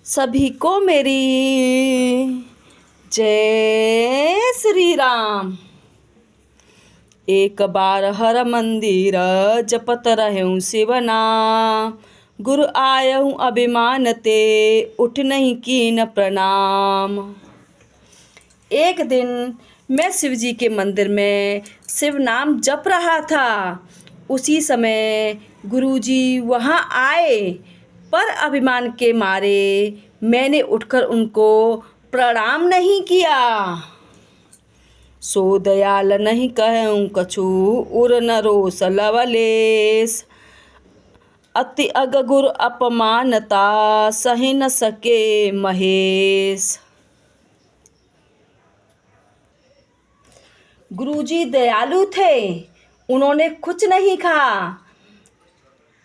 सभी को मेरी जय श्री राम। एक बार हर मंदिर जपत रहूं शिव नाम। गुरु आयहूँ अभिमान ते उठ नहीं कीन प्रणाम। एक दिन मैं शिव जी के मंदिर में शिव नाम जप रहा था। उसी समय गुरुजी वहाँ आए, पर अभिमान के मारे मैंने उठकर उनको प्रणाम नहीं किया। सो दयाल नहीं कहूँ कछु उर न रोष लवलेश। अति अग गुरु अपमानता सही न सके महेश। गुरुजी दयालु थे, उन्होंने कुछ नहीं कहा।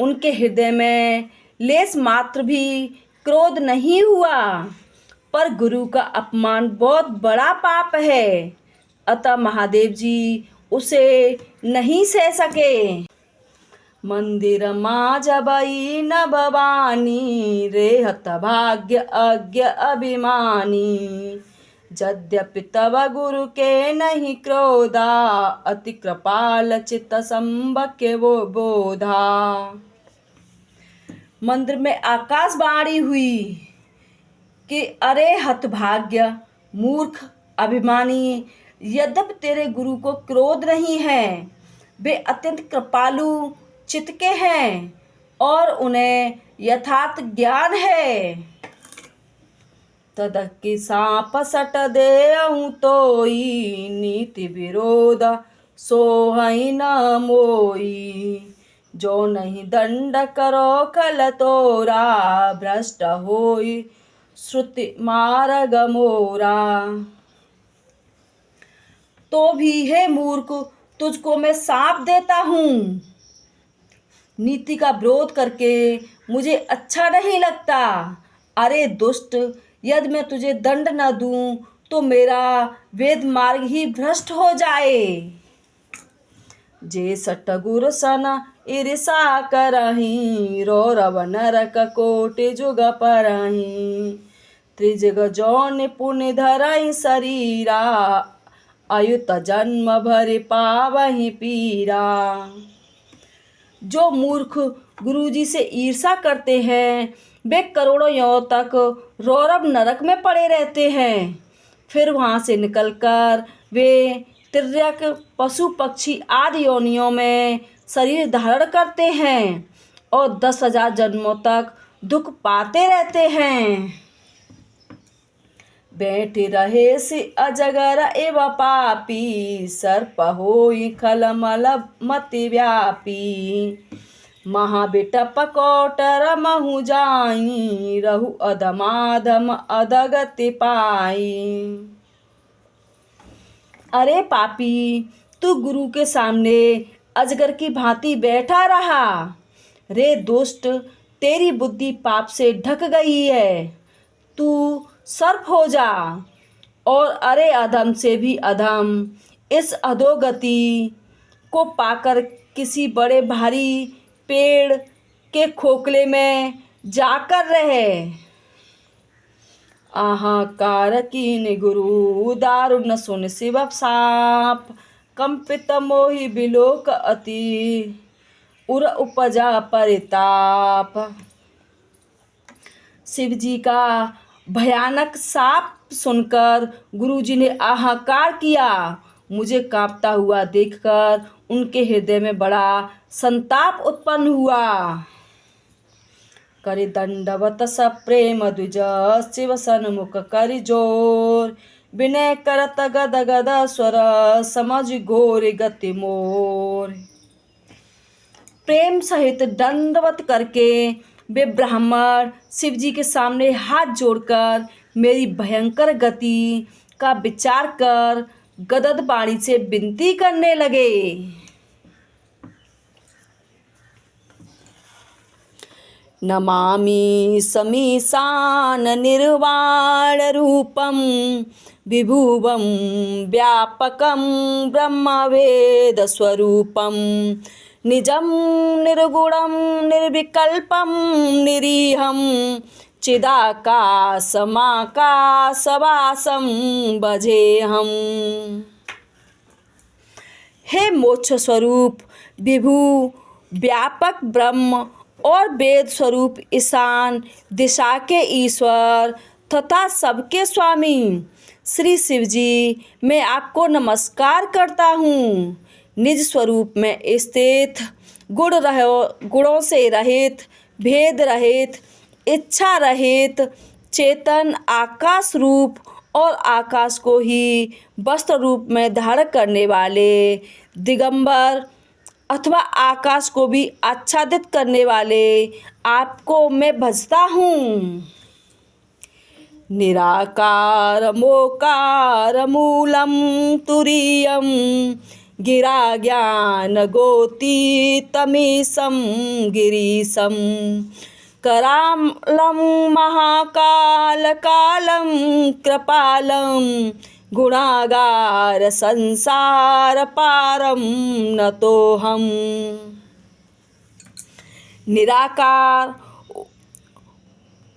उनके हृदय में लेस मात्र भी क्रोध नहीं हुआ, पर गुरु का अपमान बहुत बड़ा पाप है, अतः महादेव जी उसे नहीं सह सके। मंदिर माँ जबई न भवानी रेहत भाग्य अज्ञ अभिमानी। यद्यपि तव गुरु के नहीं क्रोधा अति कृपाल चित्त संभक्य वो बोधा। मंदिर में आकाशवाणी हुई कि अरे हतभाग्य मूर्ख अभिमानी, यद्यपि तेरे गुरु को क्रोध नहीं है, वे अत्यंत कृपालु चित्त के हैं और उन्हें यथार्थ ज्ञान है। तदकि सांप सट देऊँ तोई नीति विरोध सोहई न मोई। जो नहीं दंड करो कल तोरा भ्रष्ट होई श्रुति मार्ग मोरा। तो भी हे मूर्ख, तुझको मैं सांप देता हूँ। नीति का विरोध करके मुझे अच्छा नहीं लगता। अरे दुष्ट, यदि मैं तुझे दंड न दूं तो मेरा वेद मार्ग ही भ्रष्ट हो जाए। जे सट गुरु सन ईर्षा करही रौरव नरक कोटि जुग परही। त्रिजग जौन पुण्य धरहि शरीरा अयुत जन्म भरि पावहि पीरा। जो मूर्ख गुरुजी से ईर्षा करते हैं वे करोड़ों यों तक रौरव नरक में पड़े रहते हैं। फिर वहाँ से निकलकर वे तिर्यक पशु पक्षी आदि योनियों में शरीर धारण करते हैं और 10,000 जन्मों तक दुख पाते रहते हैं। बैठे रहे से अजगर एव पापी सर्प होई खलमल मति व्यापी। महाबिटप कोटर महु जाई रहु अधमाधम अधगति पाई। अरे पापी, तू गुरु के सामने अजगर की भांति बैठा रहा। रे दुष्ट, तेरी बुद्धि पाप से ढक गई है, तू सर्प हो जा। और अरे अधम से भी अधम, इस अधोगति को पाकर किसी बड़े भारी पेड़ के खोखले में जाकर रहे। आहाकार कीन गुरु दारुण सुन शिव साप। कंपित मोहि बिलोक अति उर उपजा परिताप। शिव जी का भयानक साप सुनकर गुरुजी ने आहाकार किया। मुझे कांपता हुआ देखकर उनके हृदय में बड़ा संताप उत्पन्न हुआ। करि दंडवत सप्रेम द्विज शिव सन्मुख करि जोर। विनय करत गद गद स्वर समझ घोर गति मोर। प्रेम सहित दंडवत करके वे ब्राह्मण शिव जी के सामने हाथ जोड़कर मेरी भयंकर गति का विचार कर गदगद वाणी से विनती करने लगे। नमामि समीशान निर्वाण रूपम विभुवं व्यापकं ब्रह्मवेद स्वरूपम। निजं निर्गुणं निर्विकल्पं निरीहं चिदाकाशमाकाशवासं भजेऽहम्। हे मोक्ष स्वरूप विभु, व्यापक ब्रह्म और वेद स्वरूप ईशान दिशा के ईश्वर तथा सबके स्वामी श्री शिव जी, मैं आपको नमस्कार करता हूँ। निज स्वरूप में स्थित, गुणों से रहित, भेद रहित, इच्छा रहित, चेतन आकाश रूप और आकाश को ही वस्त्र रूप में धारण करने वाले दिगंबर अथवा आकाश को भी आच्छादित करने वाले आपको मैं भजता हूँ। निराकार मोकार मूलम तुरीयम गिरा ज्ञान गोतीतमीशं गिरीशं करालं महाकाल कालं कृपालं गुणागार संसार पारम नतोऽहम्। निराकार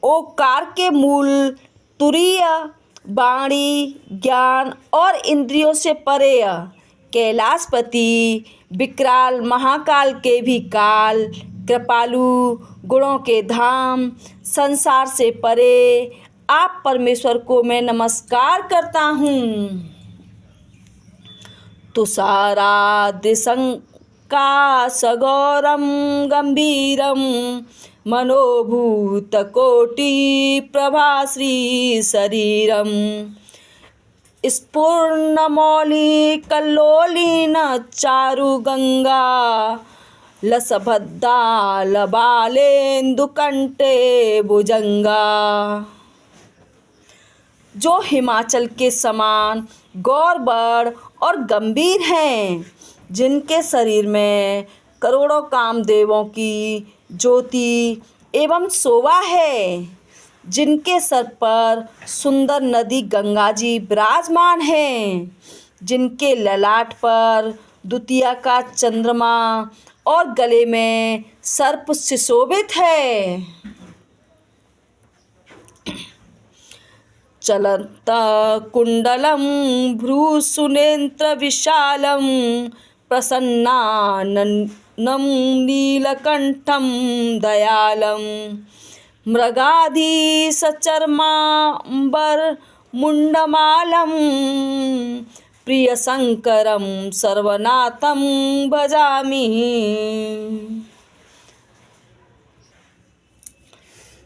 ओकार के मूल, तुरीय वाणी, ज्ञान और इंद्रियों से परे, कैलाशपति, विकराल महाकाल के भी काल, कृपालु, गुणों के धाम, संसार से परे आप परमेश्वर को मैं नमस्कार करता हूँ। तुषारादिशंकाशगौरं गंभीरं मनोभूतकोटिप्रभाश्री शरीरं स्फुर्णमौलिकल्लोलिन चारुगंगा लसभद्दालबालेन्दुकण्ठे भुजंगा। जो हिमाचल के समान गौरवर्ण और गंभीर हैं, जिनके शरीर में करोड़ों कामदेवों की ज्योति एवं शोभा है, जिनके सर पर सुंदर नदी गंगा जी विराजमान हैं, जिनके ललाट पर द्वितीया का चंद्रमा और गले में सर्प सुशोभित है। चलंत कुंडलं भ्रूसुनेत्र विशालं प्रसन्नाननं नीलकंठं दयालं मृगाधीशचर्मांबर मुंडमालं प्रियशंकरं सर्वनाथं भजामि।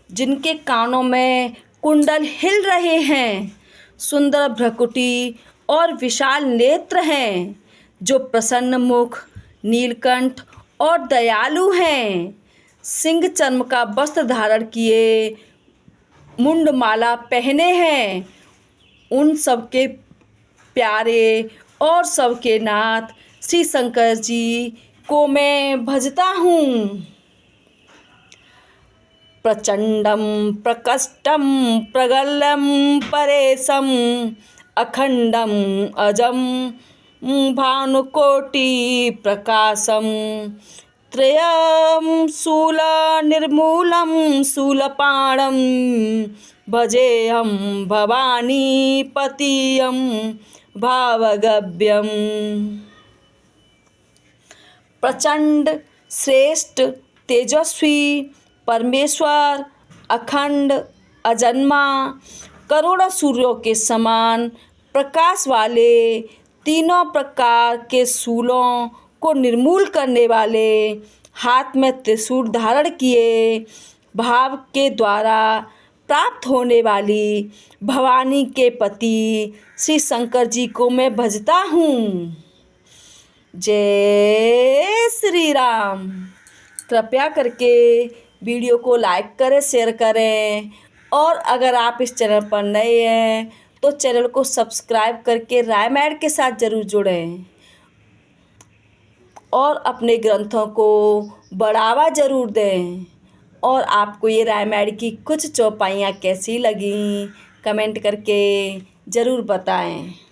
जिनके कानों में कुंडल हिल रहे हैं, सुंदर भ्रकुटी और विशाल नेत्र हैं, जो प्रसन्न मुख, नीलकंठ और दयालु हैं, सिंह चर्म का वस्त्र धारण किए, मुंडमाला पहने हैं, उन सबके प्यारे और सबके नाथ श्री शंकर जी को मैं भजता हूँ। प्रचंडम प्रकष्टम प्रगल्यम परेशम अखंडम अजम भानुकोटि प्रकाशम त्रयं शूल निर्मूलम शूलपाणम भजेऽहं भवानी पतियं भावगव्यम। प्रचंड, श्रेष्ठ, तेजस्वी परमेश्वर, अखंड, अजन्मा, करोड़ों सूर्यों के समान प्रकाश वाले, तीनों प्रकार के शूलों को निर्मूल करने वाले, हाथ में त्रिशूल धारण किए, भाव के द्वारा प्राप्त होने वाली भवानी के पति श्री शंकर जी को मैं भजता हूँ। जय श्री राम। कृपया करके वीडियो को लाइक करें, शेयर करें, और अगर आप इस चैनल पर नए हैं तो चैनल को सब्सक्राइब करके रामायण के साथ ज़रूर जुड़ें और अपने ग्रंथों को बढ़ावा ज़रूर दें। और आपको ये रामायण की कुछ चौपाइयाँ कैसी लगी कमेंट करके ज़रूर बताएं।